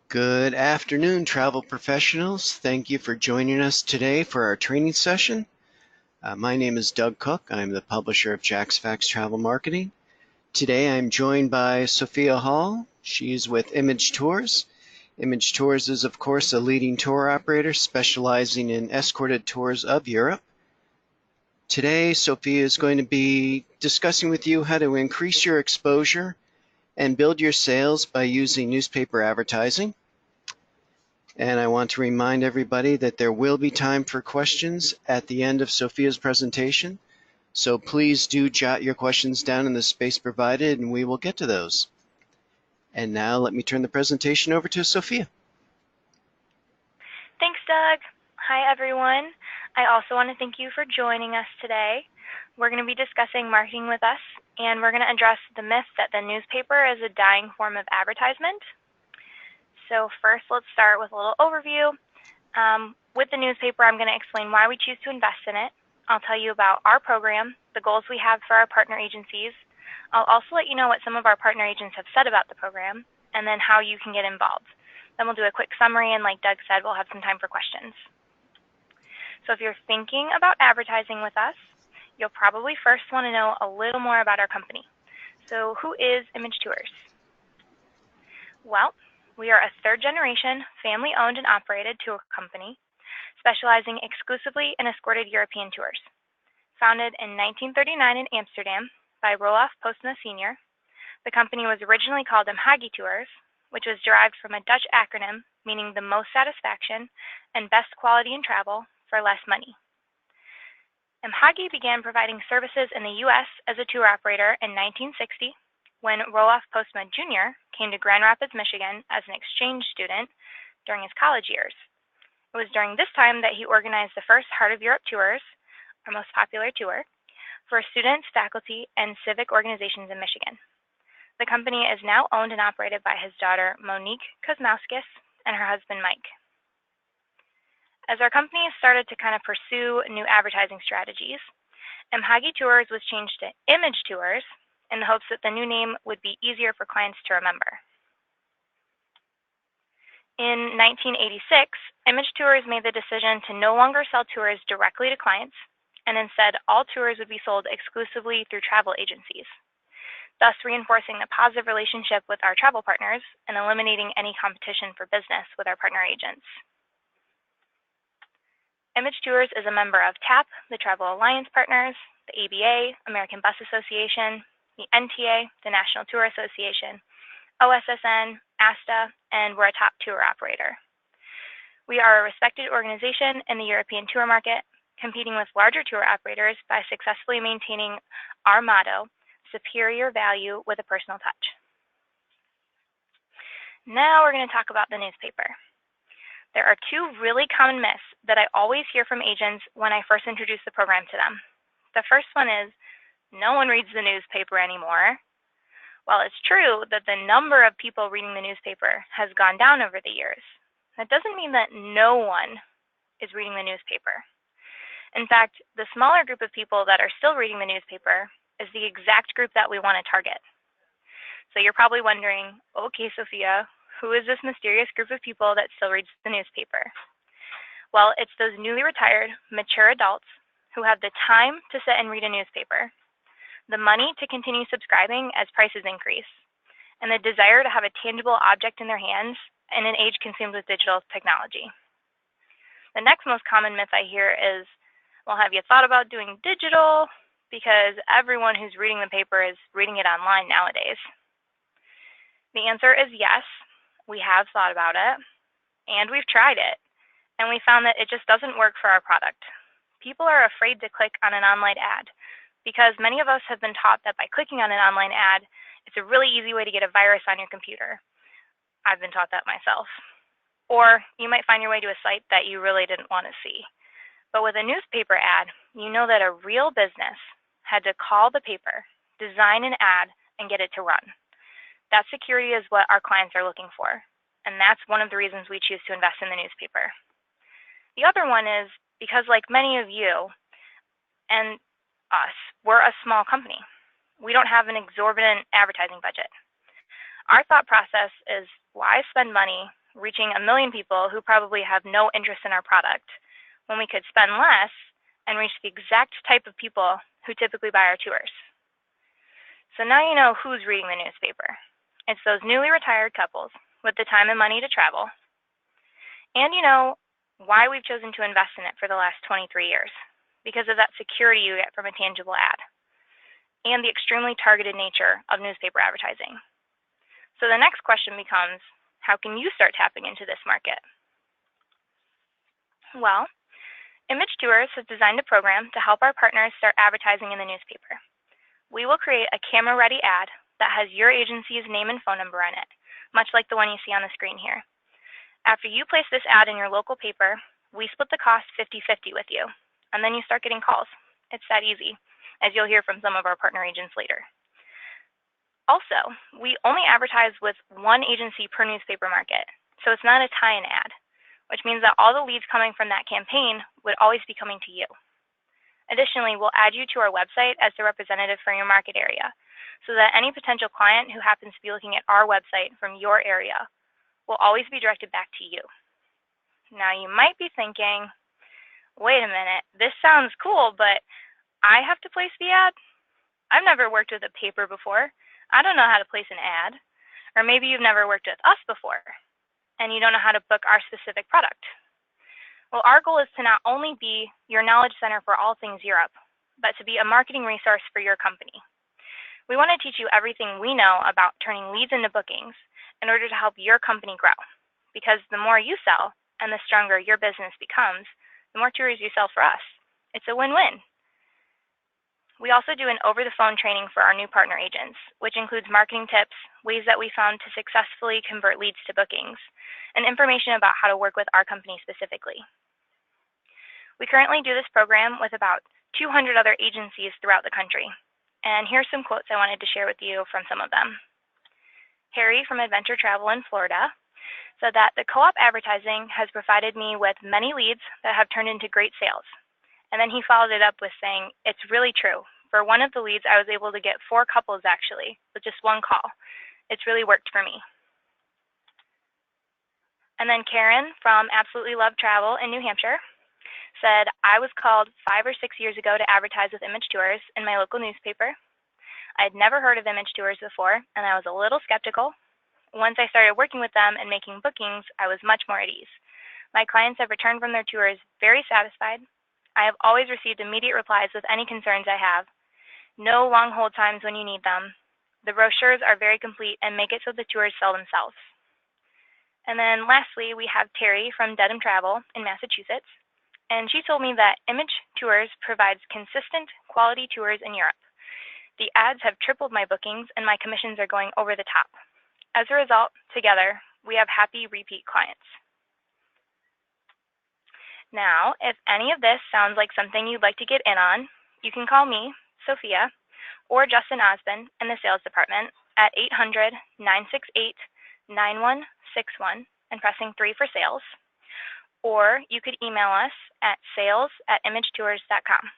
Good afternoon, travel professionals. Thank you for joining us today for our training session. My name is Doug Cook. I'm the publisher of Jack's Facts Travel Marketing. Today I'm joined by Sophia Hall. She's with Image Tours. Image Tours is, of course, a leading tour operator specializing in escorted tours of Europe. Today, Sophia is going to be discussing with you how to increase your exposure and build your sales by using newspaper advertising. And I want to remind everybody that there will be time for questions at the end of Sophia's presentation. So please do jot your questions down in the space provided and we will get to those. And now let me turn the presentation over to Sophia. Thanks, Doug. Hi, everyone. I also want to thank you for joining us today. We're going to be discussing marketing with us, and we're going to address the myth that the newspaper is a dying form of advertisement. So first, let's start with a little overview. With the newspaper, I'm going to explain why we choose to invest in it. I'll tell you about our program, the goals we have for our partner agencies. I'll also let you know what some of our partner agents have said about the program, and then how you can get involved. Then we'll do a quick summary, and like Doug said, we'll have some time for questions. So if you're thinking about advertising with us, you'll probably first want to know a little more about our company. So who is Image Tours? Well, we are a third-generation, family-owned and operated tour company specializing exclusively in escorted European tours. Founded in 1939 in Amsterdam by Roelof Postma Sr., the company was originally called Mhagi Tours, which was derived from a Dutch acronym meaning the most satisfaction and best quality in travel for less money. Mhagi began providing services in the U.S. as a tour operator in 1960 when Roelof Postma Jr. came to Grand Rapids, Michigan as an exchange student during his college years. It was during this time that he organized the first Heart of Europe tours, our most popular tour, for students, faculty, and civic organizations in Michigan. The company is now owned and operated by his daughter, Monique Kosmauskis, and her husband, Mike. As our company started to kind of pursue new advertising strategies, Mhagi Tours was changed to Image Tours in the hopes that the new name would be easier for clients to remember. In 1986, Image Tours made the decision to no longer sell tours directly to clients, and instead all tours would be sold exclusively through travel agencies, thus reinforcing the positive relationship with our travel partners and eliminating any competition for business with our partner agents. Image Tours is a member of TAP, the Travel Alliance Partners, the ABA, American Bus Association, the NTA, the National Tour Association, OSSN, ASTA, and we're a top tour operator. We are a respected organization in the European tour market, competing with larger tour operators by successfully maintaining our motto, superior value with a personal touch. Now we're going to talk about the newspaper. There are two really common myths that I always hear from agents when I first introduce the program to them. The first one is, no one reads the newspaper anymore. While it's true that the number of people reading the newspaper has gone down over the years, that doesn't mean that no one is reading the newspaper. In fact, the smaller group of people that are still reading the newspaper is the exact group that we want to target. So you're probably wondering, okay, Sophia, who is this mysterious group of people that still reads the newspaper? Well, it's those newly retired, mature adults who have the time to sit and read a newspaper, the money to continue subscribing as prices increase, and the desire to have a tangible object in their hands in an age consumed with digital technology. The next most common myth I hear is, well, have you thought about doing digital? Because everyone who's reading the paper is reading it online nowadays. The answer is yes, we have thought about it, and we've tried it, and we found that it just doesn't work for our product. People are afraid to click on an online ad because many of us have been taught that by clicking on an online ad, it's a really easy way to get a virus on your computer. I've been taught that myself. Or you might find your way to a site that you really didn't want to see. But with a newspaper ad, you know that a real business had to call the paper, design an ad, and get it to run. That security is what our clients are looking for, and that's one of the reasons we choose to invest in the newspaper. The other one is because, like many of you and us, we're a small company. We don't have an exorbitant advertising budget. Our thought process is, why spend money reaching 1 million people who probably have no interest in our product, when we could spend less and reach the exact type of people who typically buy our tours. So now you know who's reading the newspaper. It's those newly retired couples with the time and money to travel. And you know why we've chosen to invest in it for the last 23 years, because of that security you get from a tangible ad and the extremely targeted nature of newspaper advertising. So the next question becomes, how can you start tapping into this market? Well, Image Tours has designed a program to help our partners start advertising in the newspaper. We will create a camera-ready ad that has your agency's name and phone number on it, much like the one you see on the screen here. After you place this ad in your local paper, we split the cost 50-50 with you, and then you start getting calls. It's that easy, as you'll hear from some of our partner agents later. Also, we only advertise with one agency per newspaper market, so it's not a tie-in ad, which means that all the leads coming from that campaign would always be coming to you. Additionally, we'll add you to our website as the representative for your market area, so that any potential client who happens to be looking at our website from your area will always be directed back to you. Now you might be thinking, wait a minute, this sounds cool, but I have to place the ad? I've never worked with a paper before. I don't know how to place an ad. Or maybe you've never worked with us before, and you don't know how to book our specific product. Well, our goal is to not only be your knowledge center for all things Europe, but to be a marketing resource for your company. We want to teach you everything we know about turning leads into bookings in order to help your company grow. Because the more you sell and the stronger your business becomes, the more tours you sell for us. It's a win-win. We also do an over-the-phone training for our new partner agents, which includes marketing tips, ways that we found to successfully convert leads to bookings, and information about how to work with our company specifically. We currently do this program with about 200 other agencies throughout the country. And here's some quotes I wanted to share with you from some of them. Harry from Adventure Travel in Florida said that the co-op advertising has provided me with many leads that have turned into great sales. And then he followed it up with saying, it's really true. For one of the leads, I was able to get 4 couples actually, with just one call. It's really worked for me. And then Karen from Absolutely Love Travel in New Hampshire said, I was called 5 or 6 years ago to advertise with Image Tours in my local newspaper. I had never heard of Image Tours before, and I was a little skeptical. Once I started working with them and making bookings, I was much more at ease. My clients have returned from their tours very satisfied. I have always received immediate replies with any concerns I have. No long hold times when you need them. The brochures are very complete and make it so the tours sell themselves. And then lastly, we have Terry from Dedham Travel in Massachusetts. And she told me that Image Tours provides consistent quality tours in Europe. The ads have tripled my bookings and my commissions are going over the top. As a result, together, we have happy repeat clients. Now, if any of this sounds like something you'd like to get in on, you can call me, Sophia, or Justin Osbin in the sales department at 800-968-9161 and pressing 3 for sales. Or you could email us at sales@imagetours.com.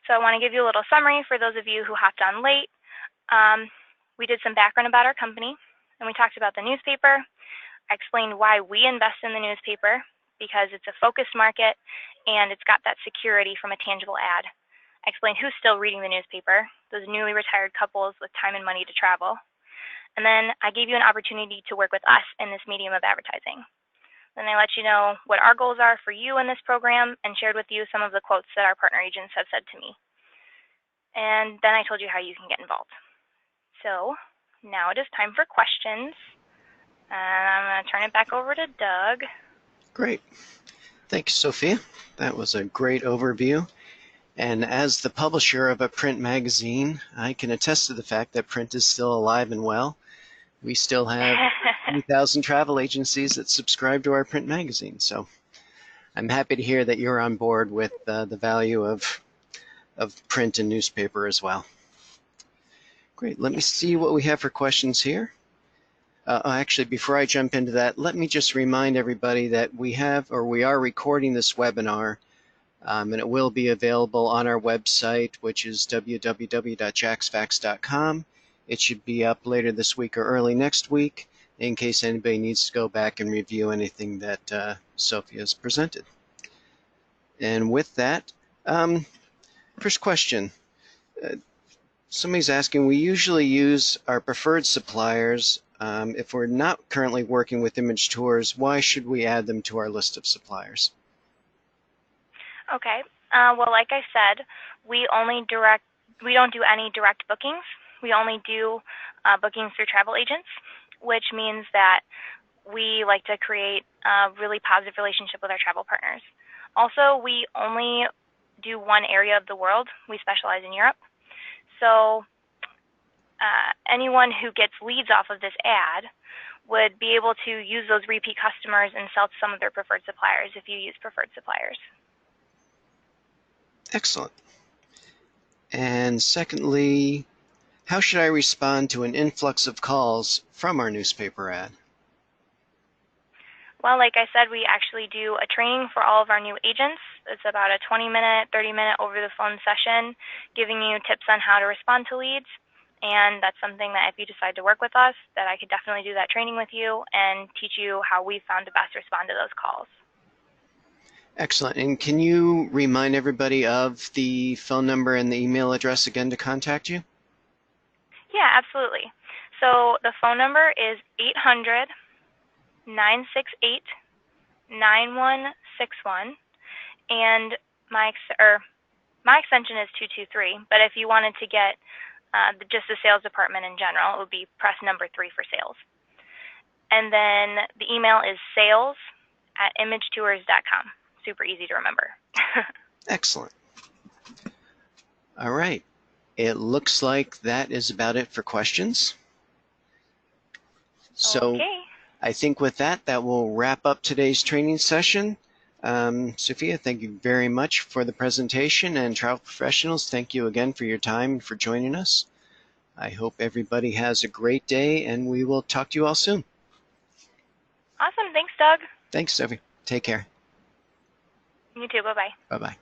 So I want to give you a little summary for those of you who hopped on late. We did some background about our company, and we talked about the newspaper. I explained why we invest in the newspaper, because it's a focused market and it's got that security from a tangible ad. I explained who's still reading the newspaper, those newly retired couples with time and money to travel. And then I gave you an opportunity to work with us in this medium of advertising. Then I let you know what our goals are for you in this program and shared with you some of the quotes that our partner agents have said to me. And then I told you how you can get involved. So now it is time for questions. And I'm going to turn it back over to Doug. Great. Thanks, Sophia. That was a great overview. And as the publisher of a print magazine, I can attest to the fact that print is still alive and well. We still have 2,000 travel agencies that subscribe to our print magazine. So I'm happy to hear that you're on board with the value of print and newspaper as well. Great. Let me see what we have for questions here. Actually, before I jump into that, let me just remind everybody that we are recording this webinar, and it will be available on our website, which is www.jacksfax.com. It should be up later this week or early next week. in case anybody needs to go back and review anything that Sophia has presented. And with that, first question. Somebody's asking, we usually use our preferred suppliers. If we're not currently working with Image Tours, why should we add them to our list of suppliers? Okay. Well, like I said, we don't do any direct bookings. We only do bookings through travel agents, which means that we like to create a really positive relationship with our travel partners. Also, we only do one area of the world. We specialize in Europe. So anyone who gets leads off of this ad would be able to use those repeat customers and sell to some of their preferred suppliers if you use preferred suppliers. Excellent. And secondly, how should I respond to an influx of calls from our newspaper ad? Well, like I said, we actually do a training for all of our new agents. It's about a 20-minute, 30-minute over-the-phone session giving you tips on how to respond to leads. And that's something that if you decide to work with us, that I could definitely do that training with you and teach you how we found to best respond to those calls. Excellent. And can you remind everybody of the phone number and the email address again to contact you? Yeah, absolutely. So the phone number is 800-968-9161, and my extension is 223. But if you wanted to get just the sales department in general, it would be press number 3 for sales. And then the email is sales@imagetours.com. Super easy to remember. Excellent. All right. It looks like that is about it for questions. So Okay. I think with that, that will wrap up today's training session. Sophia, thank you very much for the presentation, and travel professionals, thank you again for your time and for joining us. I hope everybody has a great day, and we will talk to you all soon. Awesome. Thanks, Doug. Thanks, Sophie. Take care. You too. Bye-bye. Bye-bye.